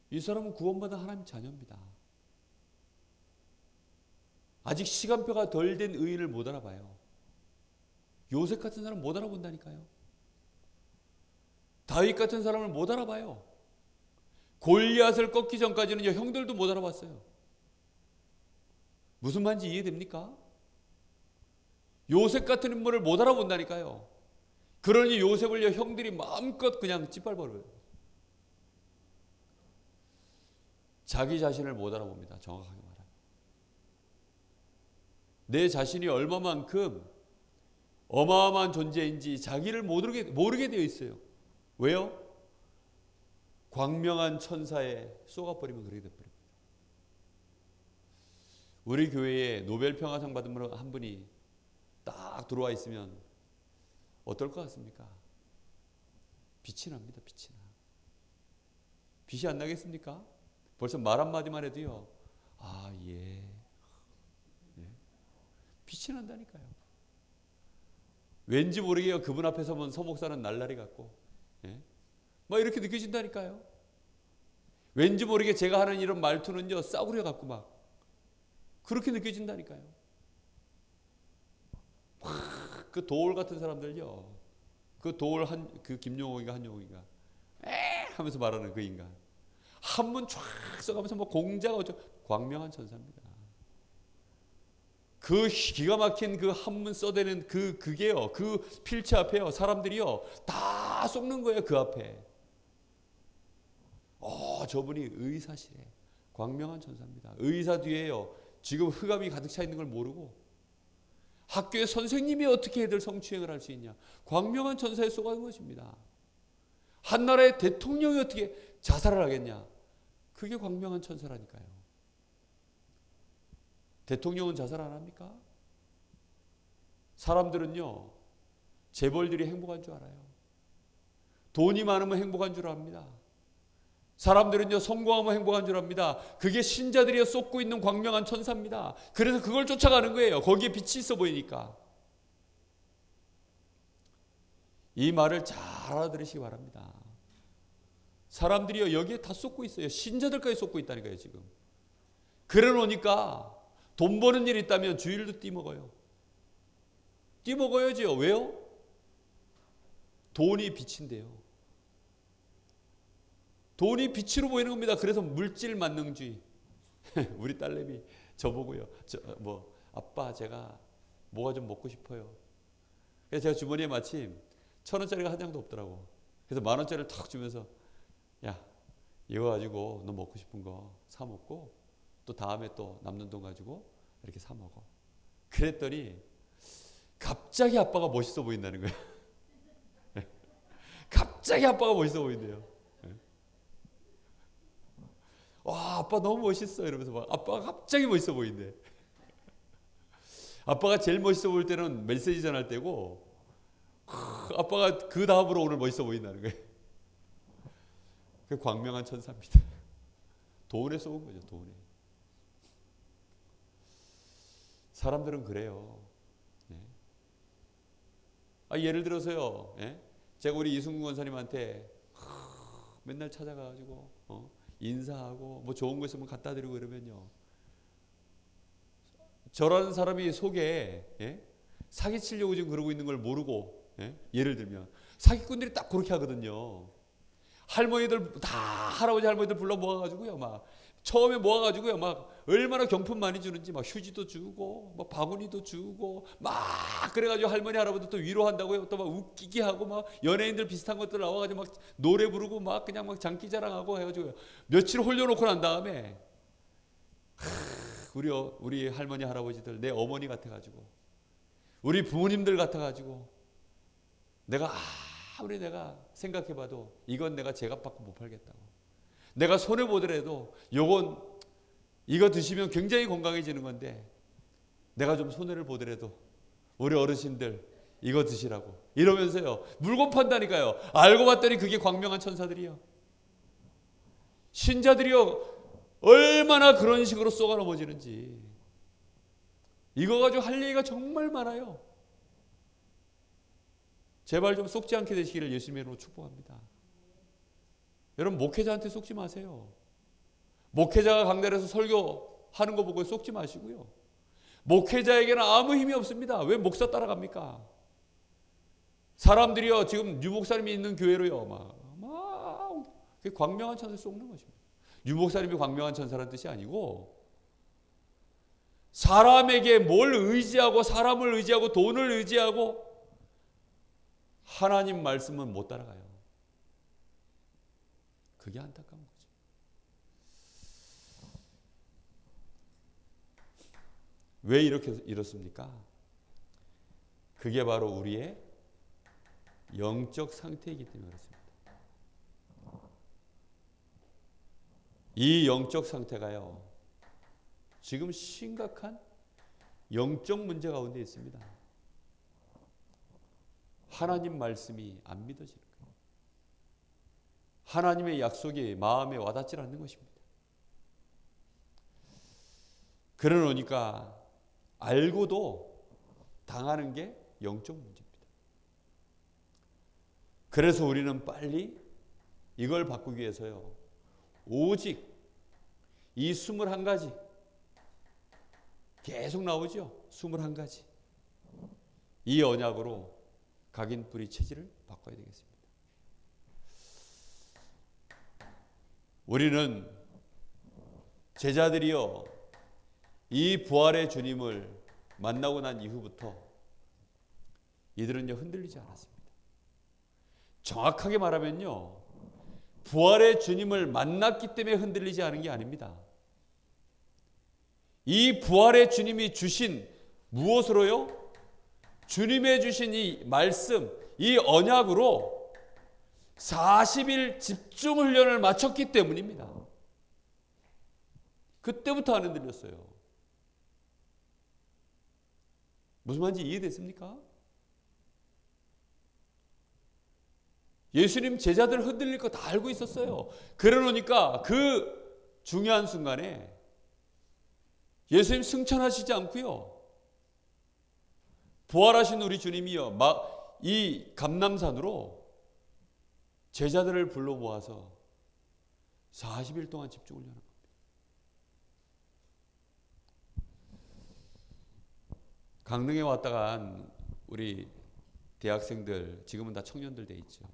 이 사람은 구원받은 하나님 자녀입니다. 아직 시간표가 덜 된 의인을 못 알아봐요. 요셉 같은 사람 못 알아본다니까요. 다윗 같은 사람을 못 알아봐요. 골리앗을 꺾기 전까지는 형들도 못 알아봤어요. 무슨 말인지 이해됩니까? 요셉 같은 인물을 못 알아본다니까요. 그러니 요셉을 형들이 마음껏 그냥 짓밟아버려요. 자기 자신을 못 알아봅니다. 정확하게 말하면. 내 자신이 얼마만큼 어마어마한 존재인지 자기를 모르게 되어 있어요. 왜요? 광명한 천사에 쏘가버리면 그렇게 돼버립니다. 우리 교회에 노벨 평화상 받은 분 한 분이 딱 들어와 있으면 어떨 것 같습니까? 빛이 납니다. 빛이 나. 빛이 안 나겠습니까? 벌써 말 한마디만 해도요. 아, 예. 빛이 난다니까요. 왠지 모르게요. 그분 앞에 서면 서목사는 날라리 같고 막 이렇게 느껴진다니까요. 왠지 모르게 제가 하는 이런 말투는요. 싸구려 같고 막 그렇게 느껴진다니까요. 그 도울 같은 사람들요. 그 도울 그 김용옥인가 한용옥인가 하면서 말하는 그 인간. 한문 쫙 써가면서 뭐 공자가 광명한 천사입니다. 그 기가 막힌 그 한문 써대는 그게요. 그 필체 앞에요. 사람들이요. 다 쏟는 거예요. 그 앞에. 저분이 의사시래. 광명한 천사입니다. 의사 뒤에요. 지금 흑암이 가득 차 있는 걸 모르고 학교의 선생님이 어떻게 애들 성추행을 할 수 있냐. 광명한 천사에 쏘가는 것입니다. 한 나라의 대통령이 어떻게 자살을 하겠냐. 그게 광명한 천사라니까요. 대통령은 자살 안 합니까? 사람들은요. 재벌들이 행복한 줄 알아요. 돈이 많으면 행복한 줄 압니다. 사람들은요. 성공하면 행복한 줄 압니다. 그게 신자들이 쏟고 있는 광명한 천사입니다. 그래서 그걸 쫓아가는 거예요. 거기에 빛이 있어 보이니까. 이 말을 잘 알아들으시기 바랍니다. 사람들이요. 여기에 다 쏟고 있어요. 신자들까지 쏟고 있다니까요. 지금. 그래 놓으니까 돈 버는 일이 있다면 주일도 띠먹어요. 띠먹어야지요. 왜요? 돈이 빛인데요. 돈이 빛으로 보이는 겁니다. 그래서 물질 만능주의. 우리 딸내미 저보고요. 아빠 제가 뭐가 좀 먹고 싶어요. 그래서 제가 주머니에 마침 1,000원짜리가 한 장도 없더라고. 그래서 10,000원짜리를 탁 주면서 야 이거 가지고 너 먹고 싶은 거 사 먹고 또 다음에 또 남는 돈 가지고 이렇게 사 먹어. 그랬더니 갑자기 아빠가 멋있어 보인다는 거예요. 갑자기 아빠가 멋있어 보인대요. 와, 아빠 너무 멋있어 이러면서 막 아빠가 갑자기 멋있어 보인대. 아빠가 제일 멋있어 보일 때는 메시지 전할 때고, 아빠가 그 다음으로 오늘 멋있어 보인다는 거예요. 그 광명한 천사입니다. 돈에 쏘은 거죠, 돈에. 사람들은 그래요. 네. 예를 들어서요, 제가 우리 이승훈 권사님한테 맨날 찾아가가지고 인사하고 뭐 좋은 거 있으면 갖다 드리고 이러면요, 저라는 사람이 속에 사기치려고 지금 그러고 있는 걸 모르고, 예를 들면 사기꾼들이 딱 그렇게 하거든요. 할머니들 다 할아버지 할머니들 불러 모아가지고요, 막 처음에 모아가지고요, 막 얼마나 경품 많이 주는지 막 휴지도 주고 막 바구니도 주고 막 그래가지고 할머니 할아버지 또 위로한다고요, 또 막 웃기게 하고 막 연예인들 비슷한 것들 나와가지고 막 노래 부르고 막 그냥 막 장기자랑하고 해가지고 며칠 홀려놓고 난 다음에 우리 할머니 할아버지들 내 어머니 같아가지고 우리 부모님들 같아가지고 아무리 내가 생각해봐도 이건 내가 제값 받고 못 팔겠다고, 내가 손해보더라도 이거 드시면 굉장히 건강해지는 건데 내가 좀 손해를 보더라도 우리 어르신들 이거 드시라고 이러면서요 물건 판다니까요. 알고 봤더니 그게 광명한 천사들이요, 신자들이요, 얼마나 그런 식으로 쏘가 넘어지는지. 이거 가지고 할 얘기가 정말 많아요. 제발 좀 속지 않게 되시기를 예수님의 이름으로 축복합니다. 여러분, 목회자한테 속지 마세요. 목회자가 강단에서 설교하는 거 보고 속지 마시고요. 목회자에게는 아무 힘이 없습니다. 왜 목사 따라갑니까? 사람들이요, 지금 유 목사님이 있는 교회로요, 막 광명한 천사를 쏘는 것입니다. 유 목사님이 광명한 천사라는 뜻이 아니고, 사람에게 뭘 의지하고 사람을 의지하고 돈을 의지하고 하나님 말씀은 못 따라가요. 그게 안타까운 거죠. 왜 이렇습니까? 그게 바로 우리의 영적 상태이기 때문에 그렇습니다. 이 영적 상태가요, 지금 심각한 영적 문제 가운데 있습니다. 하나님 말씀이 안 믿어지는 거예요. 하나님의 약속이 마음에 와닿지 않는 것입니다. 그러니까 알고도 당하는 게 영적 문제입니다. 그래서 우리는 빨리 이걸 바꾸기 위해서요, 오직 이 21가지 계속 나오죠. 21가지. 이 언약으로 각인 뿌리 체질을 바꿔야 되겠습니다. 우리는 제자들이요, 이 부활의 주님을 만나고 난 이후부터 이들은 흔들리지 않았습니다. 정확하게 말하면요, 부활의 주님을 만났기 때문에 흔들리지 않은 게 아닙니다. 이 부활의 주님이 주신 무엇으로요? 주님의 주신 이 말씀, 이 언약으로 40일 집중 훈련을 마쳤기 때문입니다. 그때부터 안 흔들렸어요. 무슨 말인지 이해됐습니까? 예수님 제자들 흔들릴 거 다 알고 있었어요. 그러니까 그 중요한 순간에 예수님 승천하시지 않고요, 부활하신 우리 주님이요, 이 감람산으로 제자들을 불러 모아서 40일 동안 집중을 하는 겁니다. 강릉에 왔다가 한 우리 대학생들, 지금은 다 청년들 돼 있죠.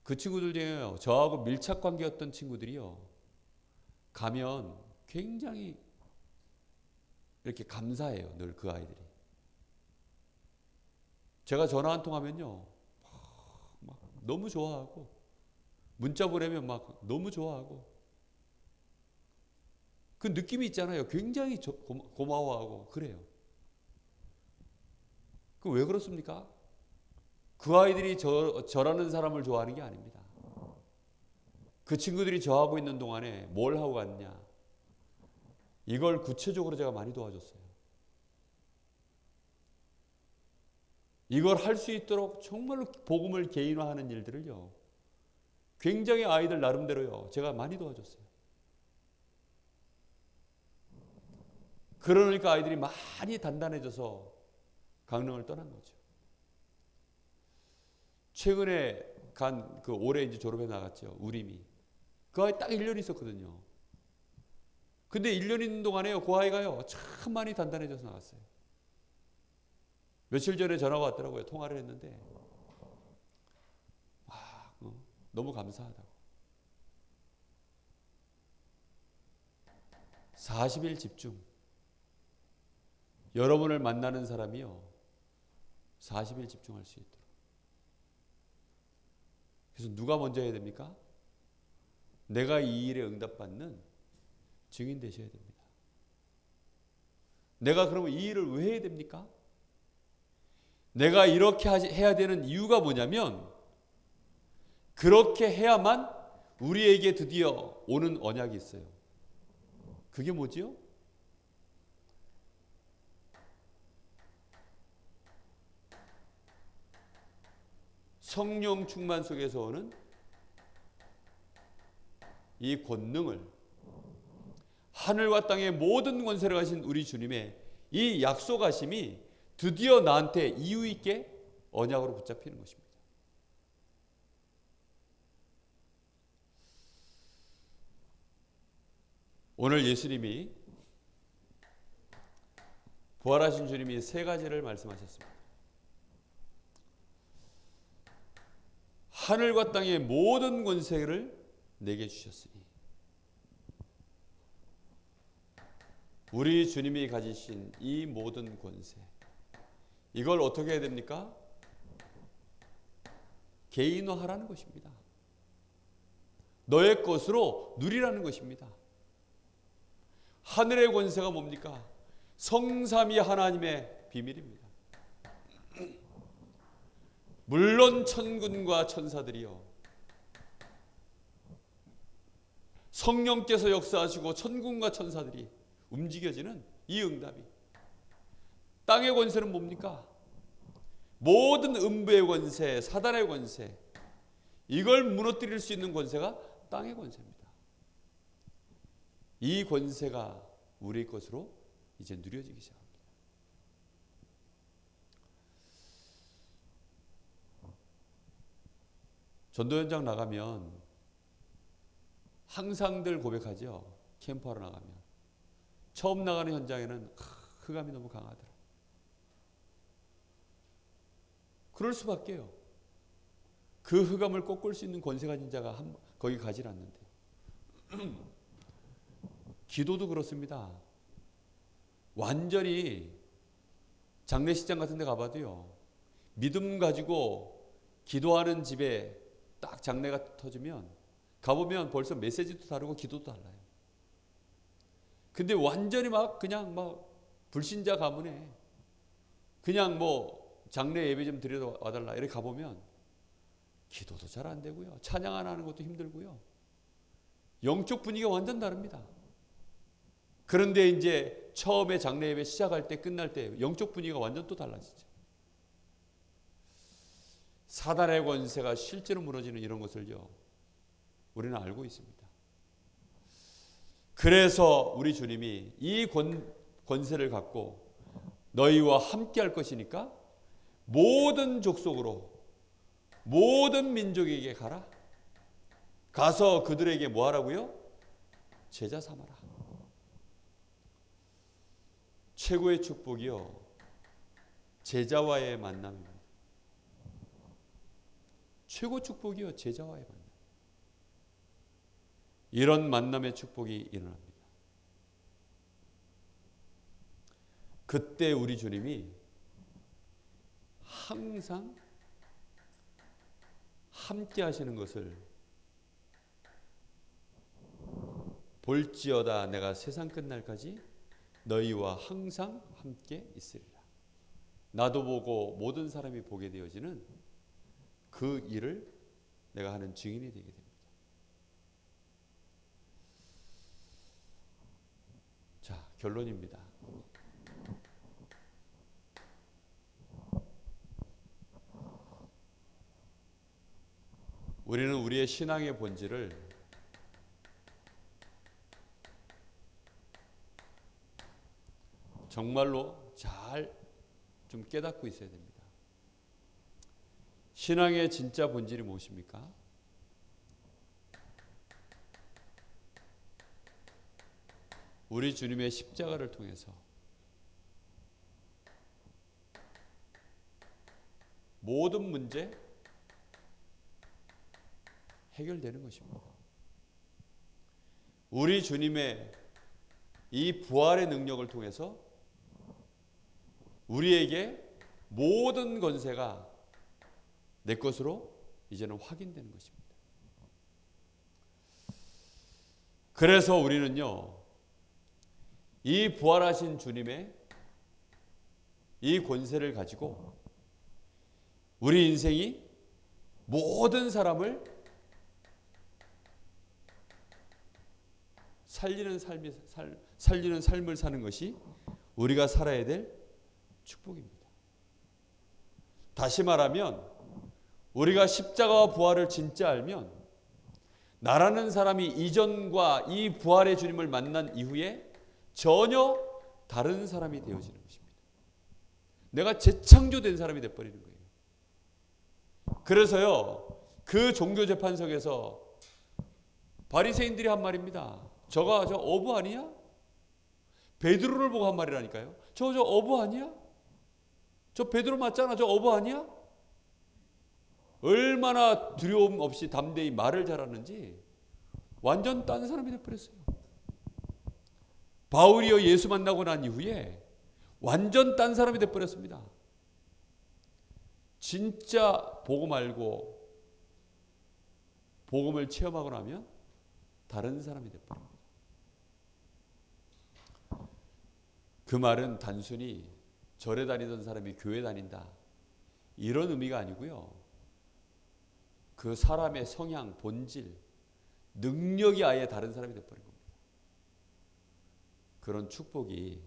그 친구들 중에요, 저하고 밀착 관계였던 친구들이요, 가면 굉장히 이렇게 감사해요. 늘 그 아이들이. 제가 전화 한 통 하면요, 막 너무 좋아하고, 문자 보내면 막 너무 좋아하고, 그 느낌이 있잖아요. 굉장히 고마워하고 그래요. 그 왜 그렇습니까? 그 아이들이 저라는 사람을 좋아하는 게 아닙니다. 그 친구들이 저하고 있는 동안에 뭘 하고 갔냐. 이걸 구체적으로 제가 많이 도와줬어요. 이걸 할 수 있도록 정말로 복음을 개인화하는 일들을요. 굉장히 아이들 나름대로요. 제가 많이 도와줬어요. 그러니까 아이들이 많이 단단해져서 강릉을 떠난 거죠. 최근에 간 그 올해 이제 졸업해 나갔죠. 우림이. 그 아이 딱 1년 있었거든요. 근데 1년 있는 동안에요. 그 아이가요. 참 많이 단단해져서 나갔어요. 며칠 전에 전화가 왔더라고요. 통화를 했는데 너무 감사하다고. 40일 집중. 여러분을 만나는 사람이요. 40일 집중할 수 있도록. 그래서 누가 먼저 해야 됩니까? 내가 이 일에 응답받는 증인 되셔야 됩니다. 내가 그러면 이 일을 왜 해야 됩니까? 내가 이렇게 해야 되는 이유가 뭐냐면 그렇게 해야만 우리에게 드디어 오는 언약이 있어요. 그게 뭐지요? 성령 충만 속에서 오는 이 권능을, 하늘과 땅의 모든 권세를 가신 우리 주님의 이 약속하심이 드디어 나한테 이유 있게 언약으로 붙잡히는 것입니다. 오늘 예수님이, 부활하신 주님이 세 가지를 말씀하셨습니다. 하늘과 땅의 모든 권세를 내게 주셨으니, 우리 주님이 가지신 이 모든 권세, 이걸 어떻게 해야 됩니까? 개인화하라는 것입니다. 너의 것으로 누리라는 것입니다. 하늘의 권세가 뭡니까? 성삼위 하나님의 비밀입니다. 물론 천군과 천사들이요, 성령께서 역사하시고 천군과 천사들이 움직여지는 이 응답이, 땅의 권세는 뭡니까? 모든 음부의 권세, 사단의 권세, 이걸 무너뜨릴 수 있는 권세가 땅의 권세입니다. 이 권세가 우리 것으로 이제 누려지기 시작합니다. 전도 현장 나가면 항상들 고백하죠. 캠프하러 나가면 처음 나가는 현장에는 흑암이 너무 강하더라. 그럴 수밖에요. 그 흑암을 꺾을 수 있는 권세 가진 자가 거기 가지 않는데. 기도도 그렇습니다. 완전히 장례식장 같은 데 가봐도요, 믿음 가지고 기도하는 집에 딱 장례가 터지면 가보면 벌써 메시지도 다르고 기도도 달라요. 근데 완전히 그냥 불신자 가문에 그냥 장례 예배 좀 드려 와달라 이렇게 가보면 기도도 잘 안 되고요, 찬양 안 하는 것도 힘들고요, 영적 분위기가 완전 다릅니다. 그런데 이제 처음에 장례 예배 시작할 때 끝날 때 영적 분위기가 완전 또 달라지죠. 사단의 권세가 실제로 무너지는 이런 것을요, 우리는 알고 있습니다. 그래서 우리 주님이 이 권세를 갖고 너희와 함께 할 것이니까 모든 족속으로, 모든 민족에게 가라. 가서 그들에게 뭐 하라고요? 제자 삼아라. 최고의 축복이요, 제자와의 만남입니다. 최고 축복이요, 제자와의 만남. 이런 만남의 축복이 일어납니다. 그때 우리 주님이 항상 함께 하시는 것을 볼지어다 내가 세상 끝날까지 너희와 항상 함께 있으리라. 나도 보고 모든 사람이 보게 되어지는 그 일을 내가 하는 증인이 되게 됩니다. 자, 결론입니다. 우리는 우리의 신앙의 본질을 정말로 잘 좀 깨닫고 있어야 됩니다. 신앙의 진짜 본질이 무엇입니까? 우리 주님의 십자가를 통해서 모든 문제 해결되는 것입니다. 우리 주님의 이 부활의 능력을 통해서 우리에게 모든 권세가 내 것으로 이제는 확인되는 것입니다. 그래서 우리는요, 이 부활하신 주님의 이 권세를 가지고 우리 인생이 모든 사람을 살리는 삶을 사는 것이 우리가 살아야 될 축복입니다. 다시 말하면 우리가 십자가와 부활을 진짜 알면 나라는 사람이 이전과 이 부활의 주님을 만난 이후에 전혀 다른 사람이 되어지는 것입니다. 내가 재창조된 사람이 되어버리는 거예요. 그래서요, 그 종교재판석에서 바리새인들이 한 말입니다. 저 어부 아니야? 베드로를 보고 한 말이라니까요. 저 어부 아니야? 저 베드로 맞잖아. 저 어부 아니야? 얼마나 두려움 없이 담대히 말을 잘하는지 완전 딴 사람이 되어버렸어요. 바울이요, 예수 만나고 난 이후에 완전 딴 사람이 되어버렸습니다. 진짜 복음 알고 복음을 체험하고 나면 다른 사람이 되어버립니다. 그 말은 단순히 절에 다니던 사람이 교회 다닌다, 이런 의미가 아니고요. 그 사람의 성향, 본질, 능력이 아예 다른 사람이 되어버린 겁니다. 그런 축복이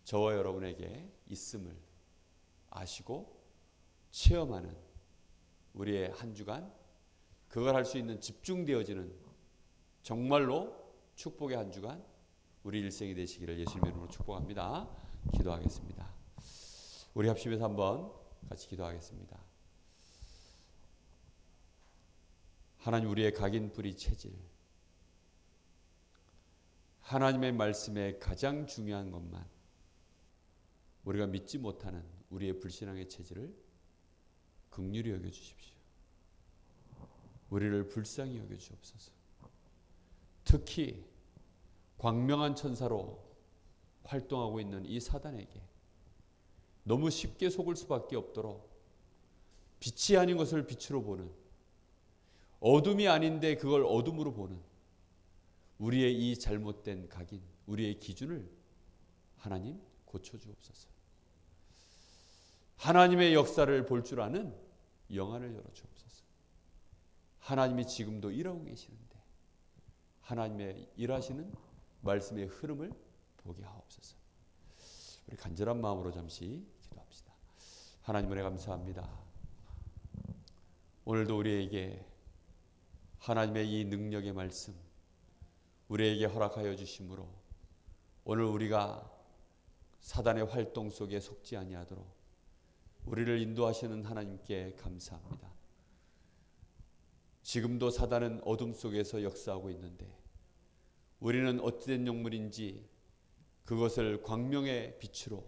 저와 여러분에게 있음을 아시고 체험하는 우리의 한 주간, 그걸 할 수 있는 집중되어지는 정말로 축복의 한 주간 우리 일생이 되시기를 예수님의 이름으로 축복합니다. 기도하겠습니다. 우리 합심해서 한번 같이 기도하겠습니다. 하나님, 우리의 각인 뿌리 체질, 하나님의 말씀에 가장 중요한 것만, 우리가 믿지 못하는 우리의 불신앙의 체질을 긍휼히 여겨주십시오. 우리를 불쌍히 여겨주옵소서. 특히 광명한 천사로 활동하고 있는 이 사단에게 너무 쉽게 속을 수밖에 없도록 빛이 아닌 것을 빛으로 보는, 어둠이 아닌데 그걸 어둠으로 보는 우리의 이 잘못된 각인, 우리의 기준을 하나님 고쳐주옵소서. 하나님의 역사를 볼 줄 아는 영안을 열어주옵소서. 하나님이 지금도 일하고 계시는데 하나님의 일하시는 말씀의 흐름을 보게 하옵소서. 우리 간절한 마음으로 잠시 기도합시다. 하나님, 은혜 감사합니다. 오늘도 우리에게 하나님의 이 능력의 말씀 우리에게 허락하여 주심으로 오늘 우리가 사단의 활동 속에 속지 아니하도록 우리를 인도하시는 하나님께 감사합니다. 지금도 사단은 어둠 속에서 역사하고 있는데 우리는 어찌된 영물인지 그것을 광명의 빛으로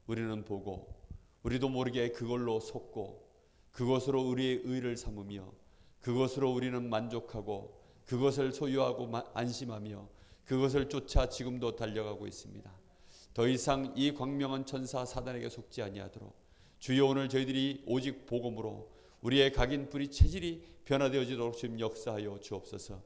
우리는 보고 우리도 모르게 그걸로 속고 그것으로 우리의 의를 삼으며 그것으로 우리는 만족하고 그것을 소유하고 안심하며 그것을 쫓아 지금도 달려가고 있습니다. 더 이상 이 광명한 천사 사단에게 속지 아니하도록 주여, 오늘 저희들이 오직 복음으로 우리의 각인 뿌리 체질이 변화되어지도록 주님 역사하여 주옵소서.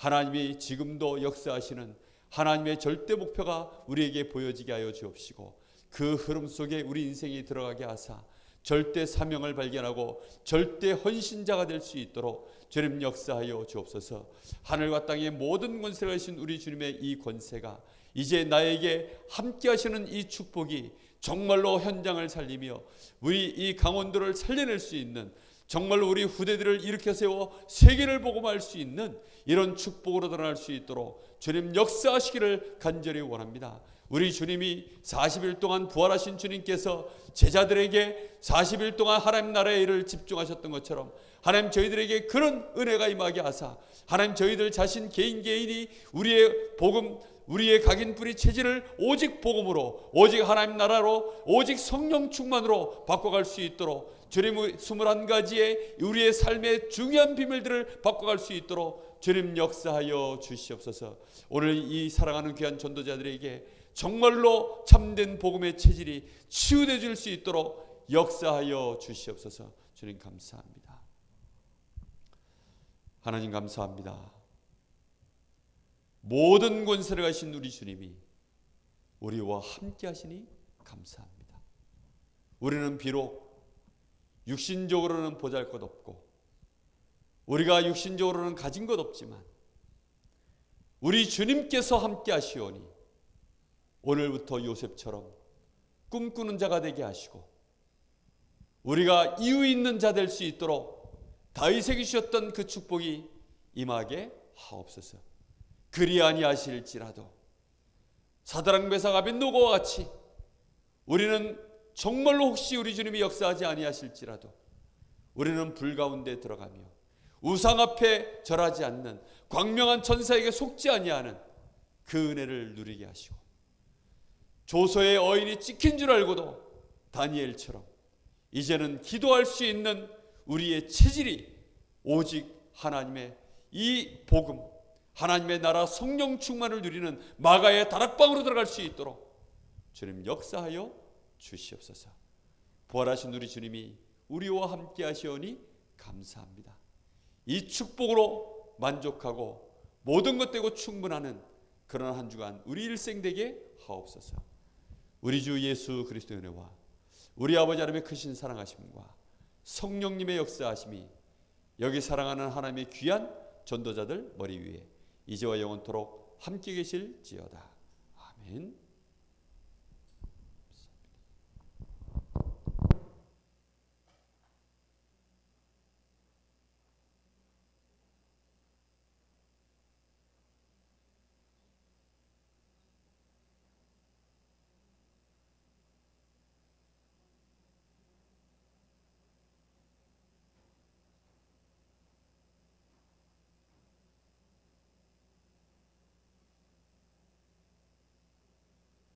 하나님이 지금도 역사하시는 하나님의 절대 목표가 우리에게 보여지게 하여 주옵시고 그 흐름 속에 우리 인생이 들어가게 하사 절대 사명을 발견하고 절대 헌신자가 될 수 있도록 주님 역사하여 주옵소서. 하늘과 땅의 모든 권세를 가진 우리 주님의 이 권세가 이제 나에게 함께 하시는 이 축복이 정말로 현장을 살리며 우리 이 강원도를 살려낼 수 있는, 정말로 우리 후대들을 일으켜 세워 세계를 복음할 수 있는 이런 축복으로 드러날 수 있도록 주님 역사하시기를 간절히 원합니다. 우리 주님이 40일 동안 부활하신 주님께서 제자들에게 40일 동안 하나님 나라의 일을 집중하셨던 것처럼 하나님 저희들에게 그런 은혜가 임하게 하사 하나님 저희들 자신 개인이 우리의 복음, 우리의 각인뿌리 체질을 오직 복음으로, 오직 하나님 나라로, 오직 성령 충만으로 바꿔갈 수 있도록 주님 21가지의 우리의 삶의 중요한 비밀들을 바꿔갈 수 있도록 주님 역사하여 주시옵소서. 오늘 이 사랑하는 귀한 전도자들에게 정말로 참된 복음의 체질이 치유되어 줄 수 있도록 역사하여 주시옵소서. 주님 감사합니다. 하나님 감사합니다. 모든 권세를 가신 우리 주님이 우리와 함께 하시니 감사합니다. 우리는 비록 육신적으로는 보잘것없고 우리가 육신적으로는 가진 것 없지만 우리 주님께서 함께 하시오니 오늘부터 요셉처럼 꿈꾸는 자가 되게 하시고 우리가 이유 있는 자 될 수 있도록 다윗에게 주셨던 그 축복이 임하게 하옵소서. 그리 아니하실지라도 사드락 메삭 아벳노고와 같이 우리는 정말로 혹시 우리 주님이 역사하지 아니하실지라도 우리는 불 가운데 들어가며 우상 앞에 절하지 않는 광명한 천사에게 속지 아니하는 그 은혜를 누리게 하시고 조소의 어인이 찍힌 줄 알고도 다니엘처럼 이제는 기도할 수 있는 우리의 체질이 오직 하나님의 이 복음, 하나님의 나라 성령 충만을 누리는 마가의 다락방으로 들어갈 수 있도록 주님 역사하여 주시옵소서. 부활하신 우리 주님이 우리와 함께 하시오니 감사합니다. 이 축복으로 만족하고 모든 것 되고 충분하는 그런 한 주간 우리 일생 되게 하옵소서. 우리 주 예수 그리스도의 은혜와 우리 아버지 하나님의 크신 사랑하심과 성령님의 역사하심이 여기 사랑하는 하나님의 귀한 전도자들 머리 위에 이제와 영원토록 함께 계실지어다. 아멘.